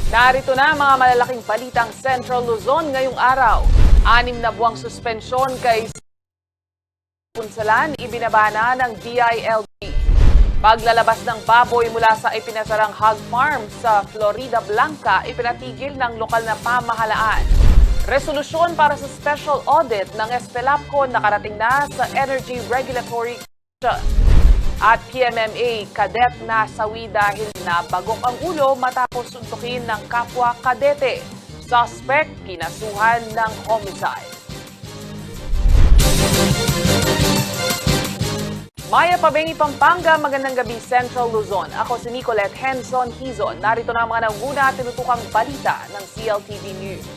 Narito na mga malalaking balitang Central Luzon ngayong araw. 6 na buwang suspensyon kay Punsalan ibinabana ng DILG. Paglalabas ng baboy mula sa ipinasarang hog farm sa Florida Blanca ipinatigil ng lokal na pamahalaan. Resolusyon para sa special audit ng Espelapco nakarating na sa Energy Regulatory Commission. At PMMA cadet nasawi dahil nabagok ang ulo matapos suntukin ng kapwa kadete. Suspect kinasuhan ng homicide. Maya Pabengi, Pampanga, magandang gabi Central Luzon. Ako si Nicolette Henson Hizon. Narito na ang mga nanguna tinutukang balita ng CLTV News.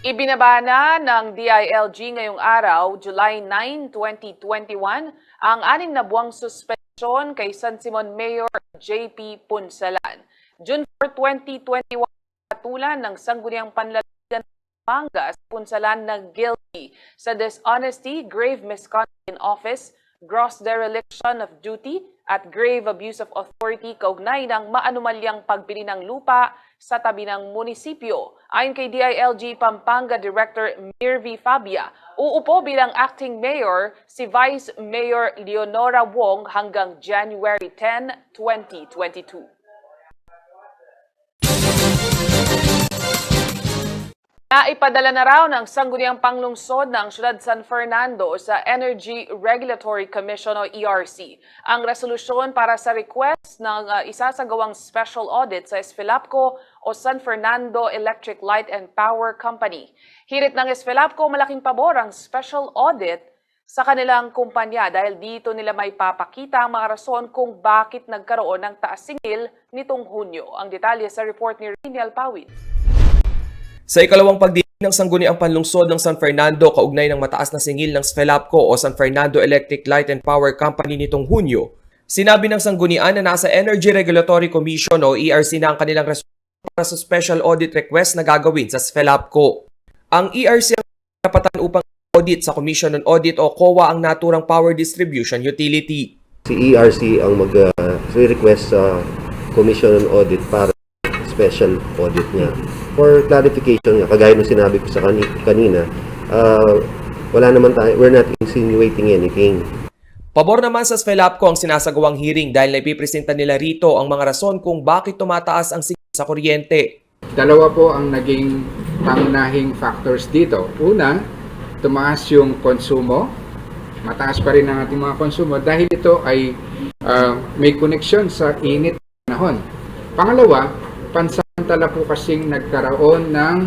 Ibinabana ng DILG ngayong araw, July 9, 2021, ang 6 na buwang suspensyon kay San Simon Mayor JP Punsalan. June 4, 2021, katulan ng Sangguniang Panlalawigan ng Pampanga sa Punsalan na guilty sa dishonesty, grave misconduct in office, gross dereliction of duty, at grave abuse of authority kaugnay ng maanumalyang pagbili ng lupa sa tabi ng munisipyo. Ayon kay DILG Pampanga Director Mirvi Fabia, uupo bilang acting mayor si Vice Mayor Leonora Wong hanggang January 10, 2022. Naipadala na raw ng Sangguniang Panglungsod ng Siyudad San Fernando sa Energy Regulatory Commission o ERC ang resolusyon para sa request ng isasagawang special audit sa Espelapco o San Fernando Electric Light and Power Company. Hirit ng Espelapco, malaking pabor ang special audit sa kanilang kumpanya dahil dito nila may papakita ang mga rason kung bakit nagkaroon ng taas singil nitong Hunyo. Ang detalye sa report ni Riniel Pawid. Sa ikalawang pagdinig ng Sangguniang Panlungsod ng San Fernando kaugnay ng mataas na singil ng Espelapco o San Fernando Electric Light and Power Company nitong Hunyo, sinabi ng Sanggunian na nasa Energy Regulatory Commission o ERC na ang kanilang resolusyon para sa special audit request na gagawin sa Espelapco. Ang ERC ang karapatan upang audit sa Commission on Audit o COA ang naturang power distribution utility. Si ERC ang mag-request sa Commission on Audit para special audit niya. For clarification nga, kagaya ng sinabi ko sa kanina, wala naman tayo, we're not insinuating anything. Pabor naman sa Espelapco ang sinasagawang hearing dahil naipipresenta nila rito ang mga rason kung bakit tumataas ang singil sa kuryente. Dalawa po ang naging pangunahing factors dito. Una, tumaas yung konsumo. Mataas pa rin ang ating mga konsumo dahil ito ay may koneksyon sa init na panahon. Pangalawa, pansamantala po kasing nagkaroon ng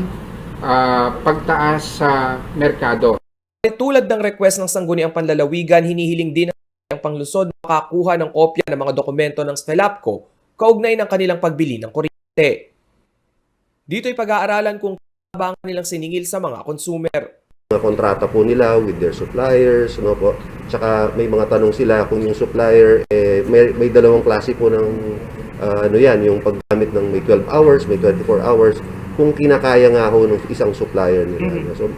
pagtaas sa merkado. Tulad ng request ng Sangguniang Panlalawigan, hinihiling din ang Panglusod makakuha ng kopya ng mga dokumento ng Espelapco kaugnay ng kanilang pagbili ng kuryente. Dito'y pag-aaralan kung ba ang kanilang siningil sa mga consumer. Mga kontrata po nila with their suppliers, no po. Tsaka may mga tanong sila kung yung supplier, may dalawang klase po ng yung paggamit ng may 12 hours, may 24 hours, kung kinakaya nga ho ng isang supplier nila. So,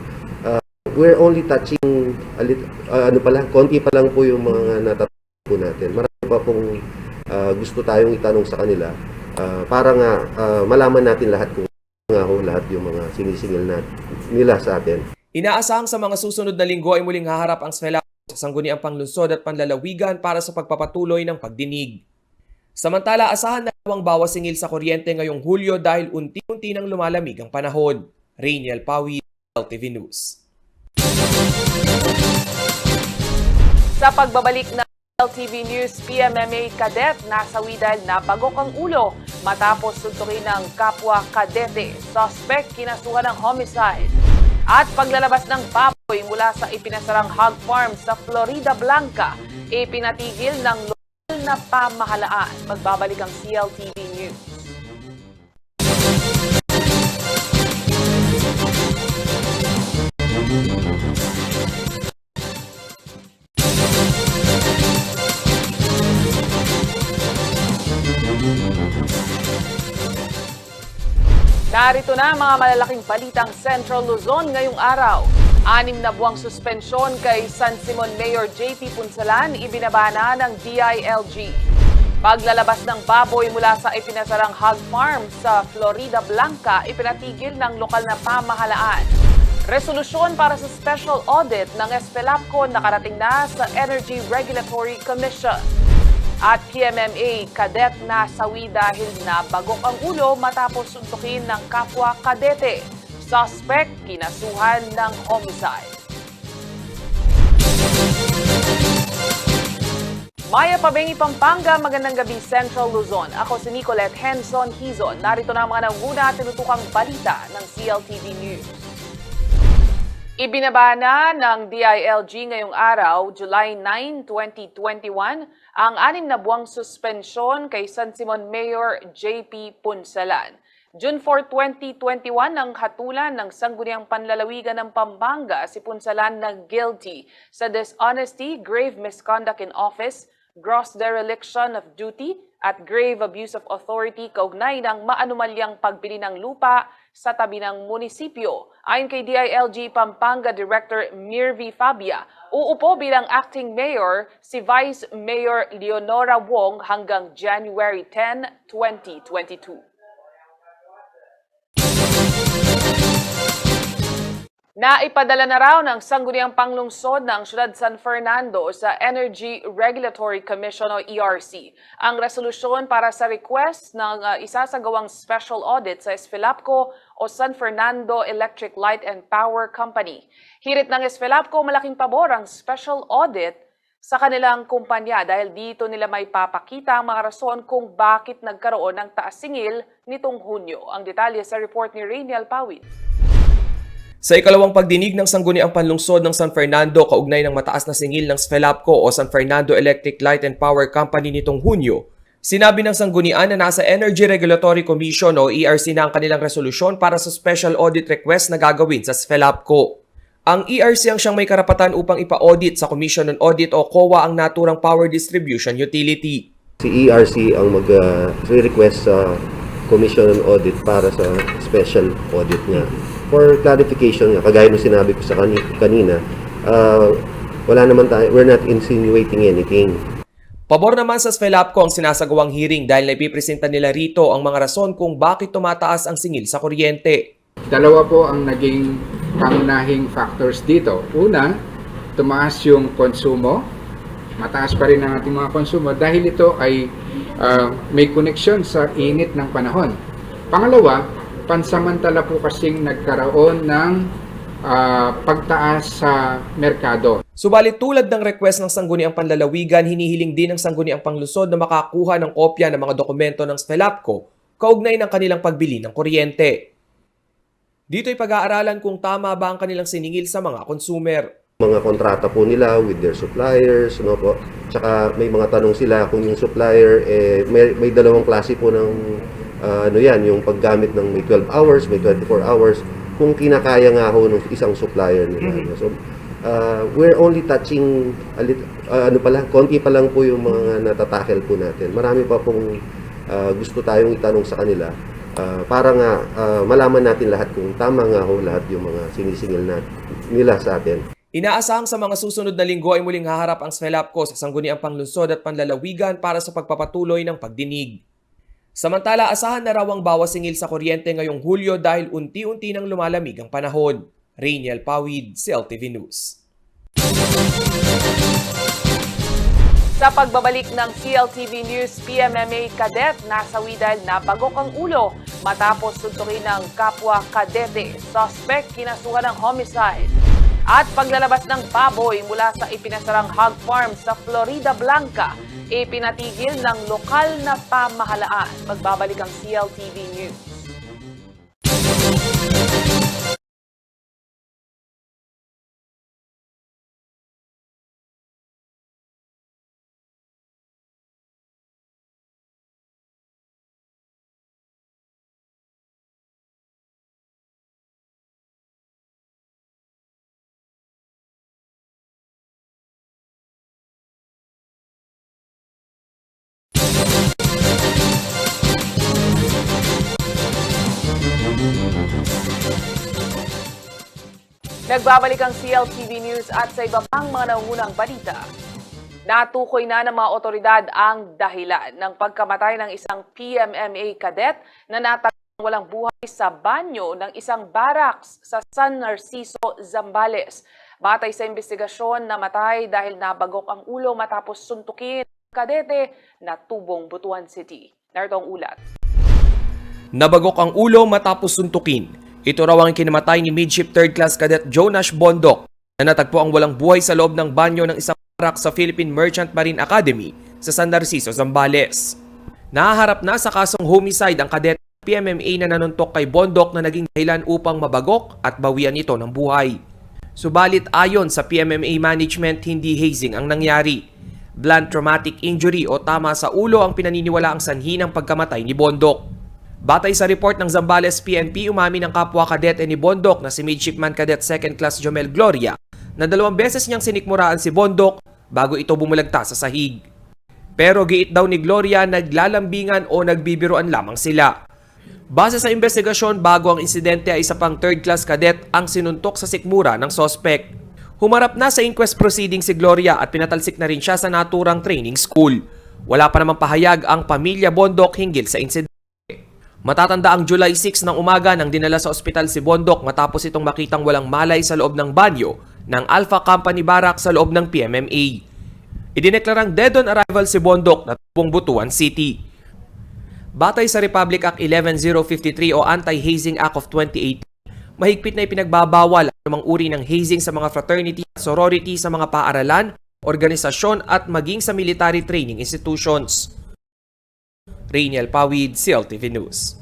we're only touching a little, konti pa lang po yung mga natatanong po natin. Marami pa pong gusto tayong itanong sa kanila para nga malaman natin lahat kung nga ho lahat yung mga sinisingil nila sa atin. Inaasahang sa mga susunod na linggo ay muling haharap ang Espelapco sa Sangguniang Panglungsod at Panlalawigan para sa pagpapatuloy ng pagdinig. Samantala, asahan na ang bawas singil sa kuryente ngayong Hulyo dahil unti-unti nang lumalamig ang panahon. Riniel Pawid, LTV News. Sa pagbabalik ng LTV News, PMMA cadet nasawi dahil nabagok ang ulo matapos suntukin ng kapwa kadete. Suspect kinasuhan ng homicide. At paglalabas ng baboy mula sa ipinasarang hog farm sa Florida Blanca, ipinatigil ng lokal na pamahalaan. Magbabalik ang CLTV News. Narito na mga malalaking balitang Central Luzon ngayong araw. 6 na buwang suspensyon kay San Simon Mayor JP Punsalan ibinabana ng DILG. Paglalabas ng baboy mula sa ipinasarang hog farm sa Florida Blanca, ipinatigil ng lokal na pamahalaan. Resolusyon para sa special audit ng Esfelapco nakarating na sa Energy Regulatory Commission. At PMMA cadet na sawi dahil nabagok ang ulo matapos suntukin ng kapwa kadete. Suspect kinasuhan ng homicide. Maya Pabengi, Pampanga, magandang gabi Central Luzon. Ako si Nicolette Henson Hizon. Narito na ang mga nanguna at tinutukang balita ng CLTV News. Ibinaba na ng DILG ngayong araw, July 9, 2021, ang 6 na buwang suspensyon kay San Simon Mayor JP Punsalan. June 4, 2021, ang hatulan ng Sangguniang Panlalawigan ng Pampanga si Punsalan na guilty sa dishonesty, grave misconduct in office, gross dereliction of duty at grave abuse of authority kaugnay ng maanumalyang pagbili ng lupa sa tabi ng munisipyo. Ayon kay DILG Pampanga Director Mirvi Fabia, uupo bilang acting mayor si Vice Mayor Leonora Wong hanggang January 10, 2022. Naipadala na raw ng Sangguniang Panglungsod ng Siyudad San Fernando sa Energy Regulatory Commission o ERC ang resolusyon para sa request ng isasagawang special audit sa Esfelapco o San Fernando Electric Light and Power Company. Hirit ng Esfelapco, malaking pabor ang special audit sa kanilang kumpanya dahil dito nila may papakita ang mga rason kung bakit nagkaroon ng taas singil nitong Hunyo. Ang detalye sa report ni Rainiel Pawid. Sa ikalawang pagdinig ng Sangguniang Panlungsod ng San Fernando kaugnay ng mataas na singil ng Sfelapco o San Fernando Electric Light and Power Company nitong Hunyo, sinabi ng sanggunian na nasa Energy Regulatory Commission o ERC na ang kanilang resolusyon para sa special audit request na gagawin sa Sfelapco. Ang ERC ang siyang may karapatan upang ipa-audit sa Commission on Audit o COA ang naturang power distribution utility. Si ERC ang mag-request sa Commission on Audit para sa special audit niya. For clarification nga, kagaya ng sinabi ko sa kanina, wala naman tayo, we're not insinuating anything. Pabor naman sa Sfelapco ang sinasagawang hearing dahil naipipresenta nila rito ang mga rason kung bakit tumataas ang singil sa kuryente. Dalawa po ang naging pangunahing factors dito. Una, tumaas yung konsumo. Mataas pa rin ang ating mga konsumo dahil ito ay may koneksyon sa init ng panahon. Pangalawa, pansamantala po kasing nagkaroon ng pagtaas sa merkado. Subalit tulad ng request ng Sangguniang Panlalawigan, hinihiling din ng Sangguniang Panglusod na makakuha ng kopya ng mga dokumento ng Sfelapco kaugnay ng kanilang pagbili ng kuryente. Dito'y pag-aaralan kung tama ba ang kanilang siningil sa mga consumer. Mga kontrata po nila with their suppliers, po. Tsaka may mga tanong sila kung yung supplier, may dalawang klase po ng yung paggamit ng may 12 hours, may 24 hours, kung kinakaya nga ho ng isang supplier nila. So, we're only touching a little, konti pa lang po yung mga natatakel po natin. Marami pa pong gusto tayong itanong sa kanila para nga malaman natin lahat kung tama nga ho lahat yung mga sinisingil nila sa atin. Inaasahang sa mga susunod na linggo ay muling haharap ang Sfelapco sa Sangguniang Panglungsod at Panlalawigan para sa pagpapatuloy ng pagdinig. Samantala, asahan na raw ang bawas singil sa kuryente ngayong Hulyo dahil unti-unti nang lumalamig ang panahon. Rainiel Pawid, CLTV News. Sa pagbabalik ng CLTV News, PMMA cadet nasawi dahil nabagok ang ulo matapos suntukin ng kapwa kadete. Suspect kinasuhan ng homicide. At paglalabas ng baboy mula sa ipinasarang hog farm sa Florida Blanca, ipinatigil ng lokal na pamahalaan. Magbabalik ang CLTV News. Nagbabalik ang CLTV News at sa iba pang mga nangunang balita. Natukoy na ng mga otoridad ang dahilan ng pagkamatay ng isang PMMA cadet na natagpuan walang buhay sa banyo ng isang barracks sa San Narciso, Zambales. Batay sa investigasyon, namatay dahil nabagok ang ulo matapos suntukin ang kadete na tubong Butuan City. Narito ang ulat. Nabagok ang ulo matapos suntukin. Ito raw ang kinamatay ni Midship 3rd Class Cadet Jonash Bondok na natagpo ang walang buhay sa loob ng banyo ng isang barracks sa Philippine Merchant Marine Academy sa San Narciso, Zambales. Nahaharap na sa kasong homicide ang cadet PMMA na nanuntok kay Bondok na naging dahilan upang mabagok at bawian ito ng buhay. Subalit ayon sa PMMA management, hindi hazing ang nangyari. Blunt traumatic injury o tama sa ulo ang pinaniniwala ang sanhi ng pagkamatay ni Bondok. Batay sa report ng Zambales PNP, umamin ang kapwa kadete ni Bondok na si Midshipman Cadet 2nd Class Jomel Gloria na 2 beses niyang sinikmuraan si Bondok bago ito bumulagta sa sahig. Pero giit daw ni Gloria, naglalambingan o nagbibiroan lamang sila. Base sa investigasyon, bago ang insidente ay isa pang 3rd Class Cadet ang sinuntok sa sikmura ng sospek. Humarap na sa inquest proceeding si Gloria at pinatalsik na rin siya sa naturang training school. Wala pa namang pahayag ang pamilya Bondok hinggil sa insidente. Matatanda ang July 6 ng umaga nang dinala sa ospital si Bondok matapos itong makitang walang malay sa loob ng banyo ng Alpha Company Barracks sa loob ng PMMA. Idineklarang dead on arrival si Bondok na tubong Butuan City. Batay sa Republic Act 11053 o Anti-Hazing Act of 2018, mahigpit na ipinagbabawal ang anumang uri ng hazing sa mga fraternity at sorority sa mga paaralan, organisasyon at maging sa military training institutions. Rainiel Pawid, CLTV News.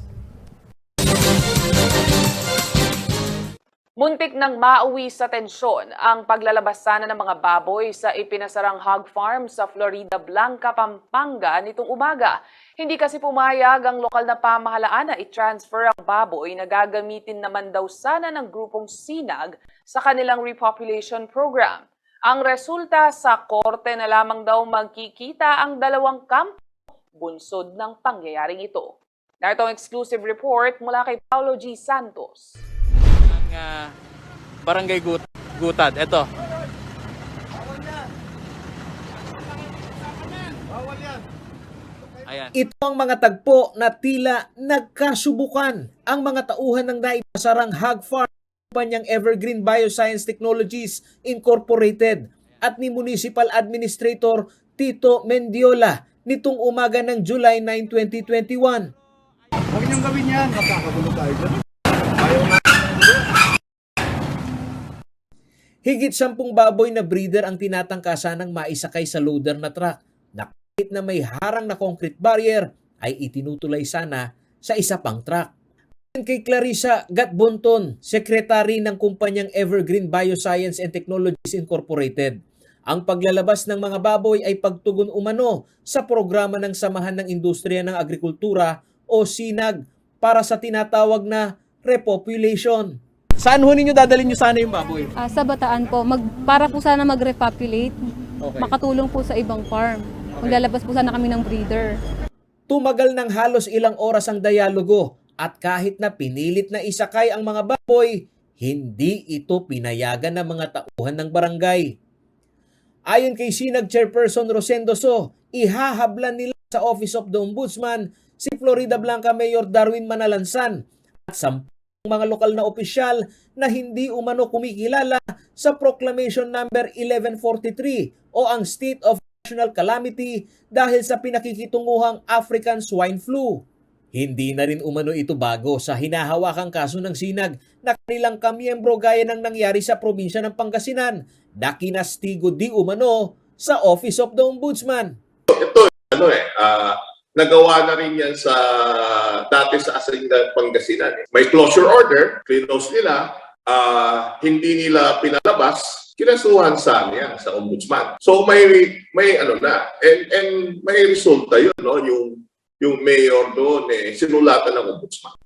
Muntik nang mauwi sa tensyon ang paglalabas sana ng mga baboy sa ipinasarang hog farm sa Florida Blanca, Pampanga nitong umaga. Hindi kasi pumayag ang lokal na pamahalaan na i-transfer ang baboy na gagamitin naman daw sana ng grupong Sinag sa kanilang repopulation program. Ang resulta, sa korte na lamang daw magkikita ang dalawang kampo bunsod ng pangyayaring ito. Narito ang exclusive report mula kay Paulo G. Santos. Barangay Gutad. Ito. Ayan. Ito ang mga tagpo na tila nagkasubukan ang mga tauhan ng naipasarang hog farm kumpanyang Evergreen Bioscience Technologies Incorporated at ni Municipal Administrator Tito Mendiola nitong umaga ng July 9, 2021. Huwag niyong gawin yan, magkakagulo tayo dyan. Higit 10 baboy na breeder ang tinatangkasan ng maisakay sa loader na truck na kahit na may harang na concrete barrier ay itinutulay sana sa isa pang truck. Ayon kay Clarissa Gatbonton, sekretary ng kumpanyang Evergreen Bioscience and Technologies Incorporated, ang paglalabas ng mga baboy ay pagtugon umano sa programa ng Samahan ng Industriya ng Agrikultura o SINAG para sa tinatawag na repopulation. Saan ho ninyo dadalhin nyo sana yung baboy? Sa Bataan po, para po sana mag-repopulate, Okay. makatulong po sa ibang farm. Maglalabas po sana kami ng breeder. Tumagal ng halos ilang oras ang dialogo at kahit na pinilit na isakay ang mga baboy, hindi ito pinayagan ng mga tauhan ng barangay. Ayon kay Sinag Chairperson Rosendo So, ihahablan nila sa Office of the Ombudsman si Florida Blanca Mayor Darwin Manalansan at 10 mga lokal na opisyal na hindi umano kumikilala sa Proclamation Number 1143 o ang State of National Calamity dahil sa pinakikitunguhang African Swine Flu. Hindi na rin umano ito bago sa hinahawakang kaso ng Sinag na kanilang kamiyembro gaya ng nangyari sa probinsya ng Pangasinan na kinastigo di umano sa Office of the Ombudsman. Nagawa na rin yan sa dati sa Asingan, Pangasinan. May closure order, close nila, hindi nila pinalabas, kinasuhan sa yan sa ombudsman. So may ano na, and may resulta yun, no? Yung mayor doon sinulatan ng ombudsman.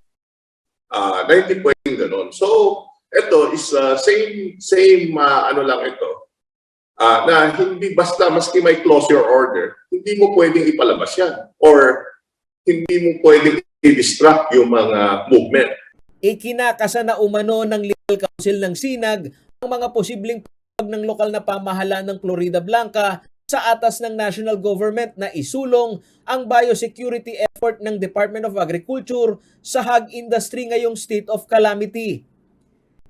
Na hindi pwedeng gano'n. So ito is same ano lang ito. Na hindi basta maski may closure order, hindi mo pwedeng ipalabas yan or hindi mo pwedeng i-distract yung mga movement. Ikinakasa na umano ng Legal Council ng Sinag ang mga posibleng pag ng lokal na pamahalaan ng Florida Blanca sa atas ng national government na isulong ang biosecurity effort ng Department of Agriculture sa hog industry ngayong state of calamity.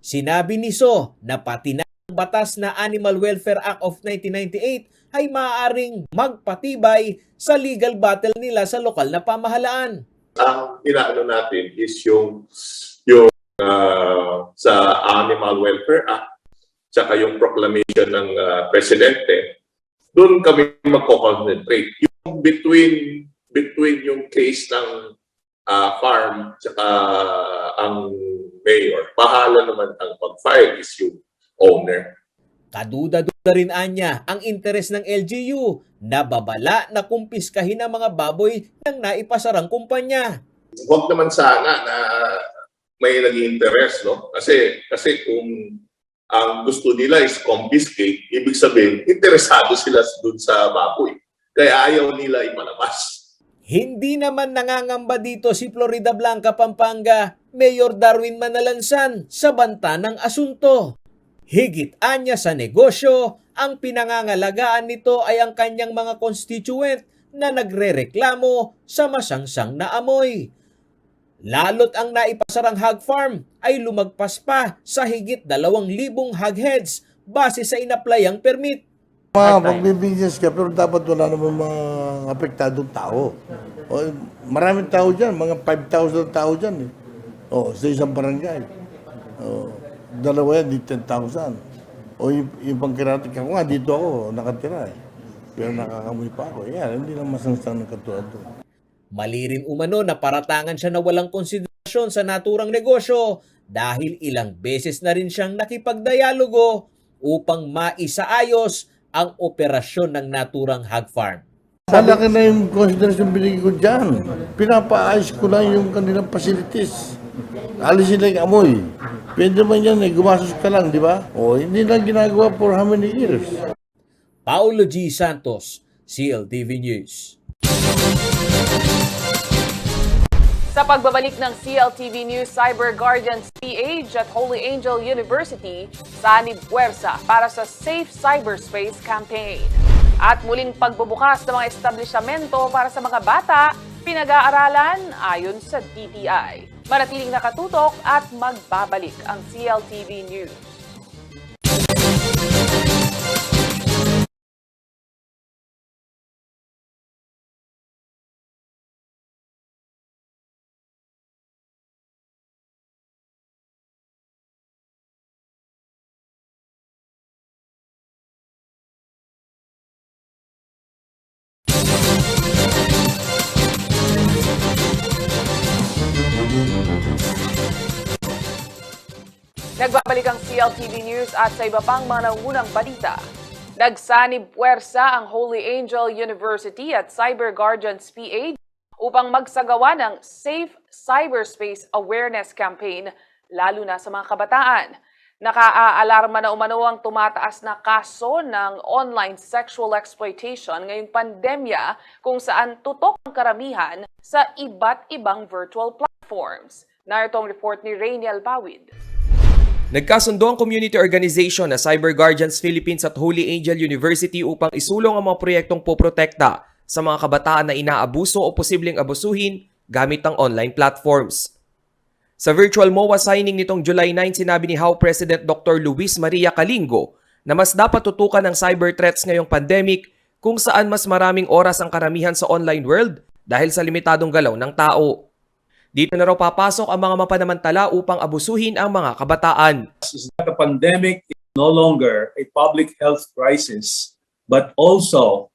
Sinabi ni So na pati na ang batas na Animal Welfare Act of 1998 ay maaaring magpatibay sa legal battle nila sa lokal na pamahalaan. Ang inaano natin is yung sa Animal Welfare Act tsaka yung proclamation ng presidente, doon kami magko-concentrate. Yung between yung case ng farm tsaka ang mayor, bahala naman ang pag-file is yung owner. Kaduda-duda rin anya ang interes ng LGU na babala na kumpiskahin ang mga baboy ng naipasarang kumpanya. Huwag naman sana na may nag-interest, no? Kasi kung ang gusto nila is confiscate, ibig sabihin, interesado sila dun sa baboy. Kaya ayaw nila ipalabas. Hindi naman nangangamba dito si Florida Blanca, Pampanga, Mayor Darwin Manalansan sa banta ng asunto. Higit anya sa negosyo, ang pinangangalagaan nito ay ang kanyang mga constituent na nagrereklamo sa masangsang na amoy. Lalo't ang naipasarang hog farm ay lumagpas pa sa higit 2,000 hog heads base sa inaplayang permit. Magbibigyan ka pero dapat wala naman mga apektadong tao. O, maraming tao dyan, mga 5,000 tao dyan. Sa isang barangay. Dalawa yan, di 10,000. Yung pangkiratik ako nga, dito ako nakatira Pero nakakamoy pa ako. Yan, hindi na masangsang ng katulad doon. Mali rin umano na paratangan siya na walang konsiderasyon sa naturang negosyo dahil ilang beses na rin siyang nakipagdialogo upang maisaayos ang operasyon ng naturang hog farm. Malaki na yung konsiderasyon binigay ko dyan. Pinapaayos ko lang yung kanilang facilities. Alisin lang yung amoy. Pwede man yan, gumasos ka lang, di ba? Hindi lang ginagawa for how many years? Paulo G. Santos, CLTV News. Sa pagbabalik ng CLTV News Cyber Guardians PH at Holy Angel University, sanib puwersa para sa Safe Cyberspace Campaign. At muling pagbubukas ng mga establishmento para sa mga bata, pinag-aaralan ayon sa DTI. Manatiling nakatutok at magbabalik ang CLTV News. Nagbabalik ang CLTV News at sa iba pang mga nangunang balita. Nagsanib puwersa ang Holy Angel University at Cyber Guardians PH upang magsagawa ng Safe Cyberspace Awareness Campaign, lalo na sa mga kabataan. Nakaalarma na umano ang tumataas na kaso ng online sexual exploitation ngayong pandemya kung saan tutok ang karamihan sa iba't ibang virtual platforms. Narito ang report ni Rainiel Pawid. Nagkasundo ang community organization na Cyber Guardians Philippines at Holy Angel University upang isulong ang mga proyektong poprotekta sa mga kabataan na inaabuso o posibleng abusuhin gamit ang online platforms. Sa virtual MOA signing nitong July 9, sinabi ni House President Dr. Luis Maria Calingo na mas dapat tutukan ang cyber threats ngayong pandemic kung saan mas maraming oras ang karamihan sa online world dahil sa limitadong galaw ng tao. Dito na raw papasok ang mga mapanamantala upang abusuhin ang mga kabataan. The pandemic is no longer a public health crisis, but also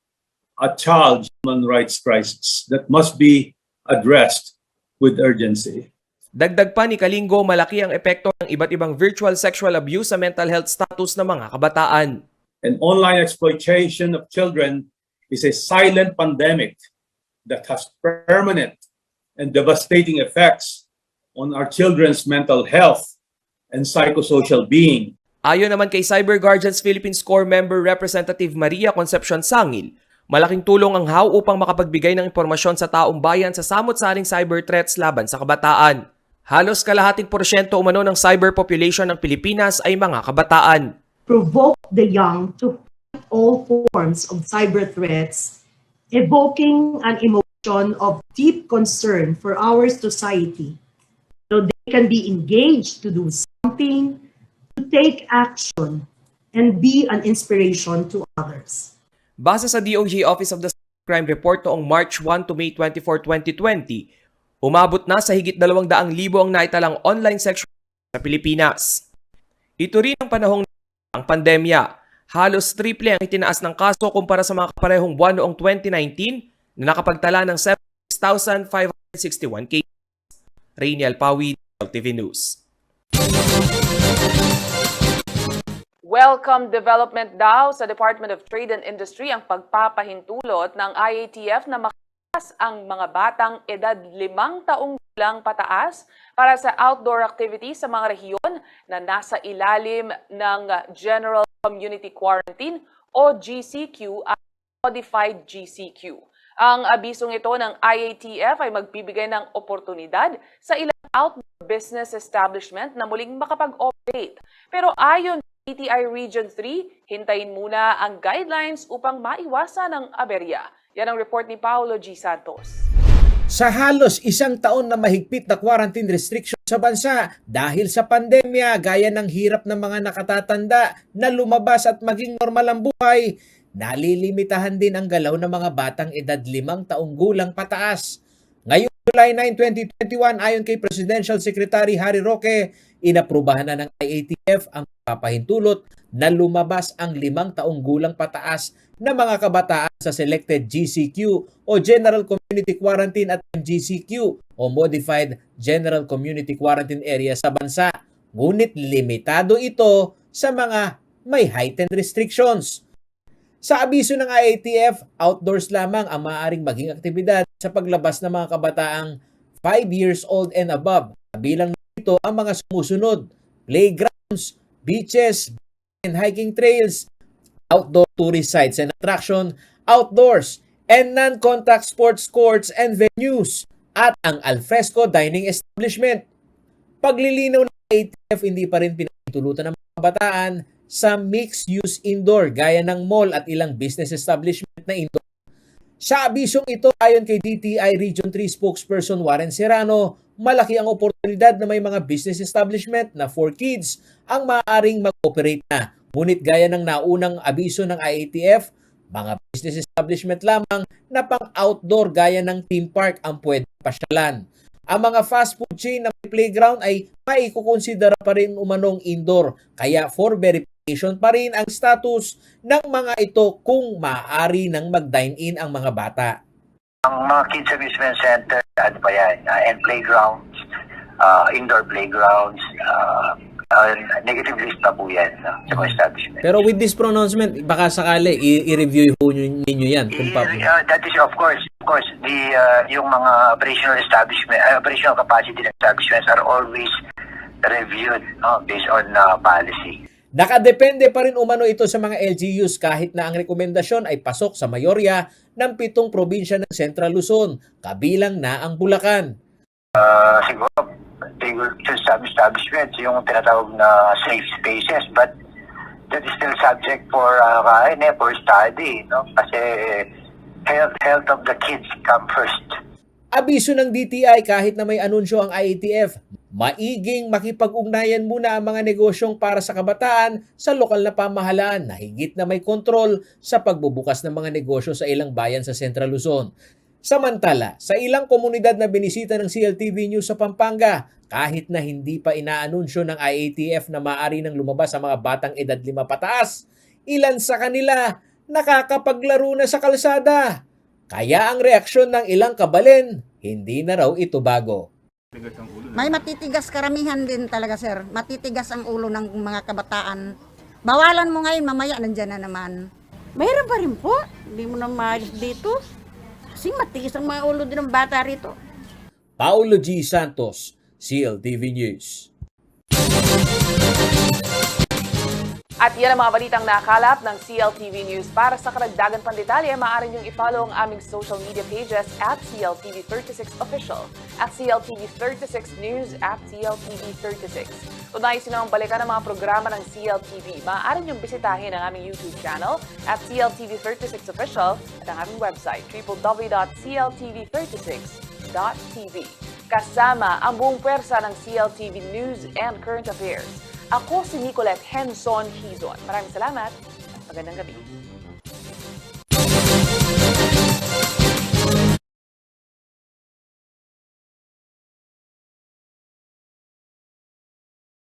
a child human rights crisis that must be addressed with urgency. Dagdag pa ni Calingo, malaki ang epekto ng iba't ibang virtual sexual abuse sa mental health status ng mga kabataan. And online exploitation of children is a silent pandemic that has permanent and devastating effects on our children's mental health and psychosocial being. Ayon naman kay Cyber Guardians Philippines Core Member Representative Maria Concepcion Sangil, malaking tulong ang HAW upang makapagbigay ng impormasyon sa taong bayan sa samot-saring cyber threats laban sa kabataan. Halos kalahating porsyento umano ng cyber population ng Pilipinas ay mga kabataan. Provoke the young to fight all forms of cyber threats, evoking an emotion of deep concern for our society. So they can be engaged to do something, to take action, and be an inspiration to others. Base sa DOJ Office of the Crime Report noong March 1 to May 24, 2020, umabot na sa higit 200,000 ang naitalang online sexual sa Pilipinas. Ito rin ang panahong ang pandemya. Halos triple ang itinaas ng kaso kumpara sa mga kaparehong buwan noong 2019 na nakapagtala ng 6,561 cases. Rainiel Pawi, TV News. Welcome development daw sa Department of Trade and Industry ang pagpapahintulot ng IATF na makakas ang mga batang edad 5 taong gulang pataas para sa outdoor activities sa mga rehiyon na nasa ilalim ng General Community Quarantine o GCQ at Modified GCQ. Ang abisong ito ng IATF ay magbibigay ng oportunidad sa ilang outdoor business establishment na muling makapag-operate. Pero ayon DTI Region 3, hintayin muna ang guidelines upang maiwasan ang aberya. Yan ang report ni Paolo G. Santos. Sa halos isang taon na mahigpit na quarantine restriction sa bansa dahil sa pandemya, gaya ng hirap ng mga nakatatanda na lumabas at maging normal ang buhay, nalilimitahan din ang galaw ng mga batang edad 5 taong gulang pataas. Ngayong July 9, 2021, ayon kay Presidential Secretary Harry Roque, inaprubahan na ng IATF ang papahintulot na lumabas ang 5 taong gulang pataas na mga kabataan sa selected GCQ o General Community Quarantine at GCQ o Modified General Community Quarantine Area sa bansa. Ngunit limitado ito sa mga may heightened restrictions. Sa abiso ng IATF, outdoors lamang ang maaaring maging aktibidad sa paglabas ng mga kabataang 5 years old and above. Kabilang nito ang mga sumusunod: playgrounds, beaches, and hiking trails, outdoor tourist sites and attraction, outdoors, and non-contact sports courts and venues, at ang alfresco dining establishment. Paglilinaw ng IATF, hindi pa rin pinahintulutan ng mga kabataan sa mixed-use indoor gaya ng mall at ilang business establishment na indoor. Sa abisong ito, ayon kay DTI Region 3 spokesperson Warren Serrano, malaki ang oportunidad na may mga business establishment na for kids ang maaaring mag-operate na. Ngunit gaya ng naunang abiso ng IATF, mga business establishment lamang na pang-outdoor gaya ng theme park ang pwedeng pasyalan. Ang mga fast food chain na may playground ay maikukonsidera pa rin umanong indoor, kaya for verification pa rin ang status ng mga ito kung maaari nang mag-dine-in ang mga bata. Ang mga kids amusement center, ano pa yan, and playgrounds, indoor playgrounds, negative list pa po yan sa mga establishment. Pero with this pronouncement, baka sakali i-review ninyo yan. Kung that is of course, yung mga operational establishment, operational capacity ng establishments are always reviewed based on policy. Nakadepende pa rin umano ito sa mga LGUs kahit na ang rekomendasyon ay pasok sa mayorya ng 7 probinsya ng Central Luzon, kabilang na ang Bulacan. Siguro, some establishments, yung tinatawag na safe spaces, but that is still subject for study, no? Kasi health of the kids come first. Abiso ng DTI, kahit na may anunsyo ang IATF, maiging makipag-ugnayan muna ang mga negosyong para sa kabataan sa lokal na pamahalaan na higit na may kontrol sa pagbubukas ng mga negosyo sa ilang bayan sa Central Luzon. Samantala, sa ilang komunidad na binisita ng CLTV News sa Pampanga, kahit na hindi pa inaanunsyo ng IATF na maaari nang lumabas ang mga batang edad 5 pataas, ilan sa kanila nakakapaglaro na sa kalsada. Kaya ang reaksyon ng ilang kabalin, hindi na raw ito bago. May matitigas karamihan din talaga, sir. Matitigas ang ulo ng mga kabataan. Bawalan mo ngayon, mamaya nandyan na naman. Mayroon pa rin po. Hindi mo na maayos dito. Kasi matigas ang mga ulo din ng bata rito. Paolo G. Santos, CLTV News. At yan ang mga balitang nakalap ng CLTV News. Para sa karagdagan pang detalye, maaari niyong i-follow ang aming social media pages at CLTV36 Official, at CLTV36 News, at CLTV36. Kung nais nyo namang balikan ang mga programa ng CLTV, maaari nyong bisitahin ang aming YouTube channel at CLTV36Official at ang aming website, www.cltv36.tv. Kasama ang buong pwersa ng CLTV News and Current Affairs. Ako si Nicolette Henson Hizon. Maraming salamat at magandang gabi.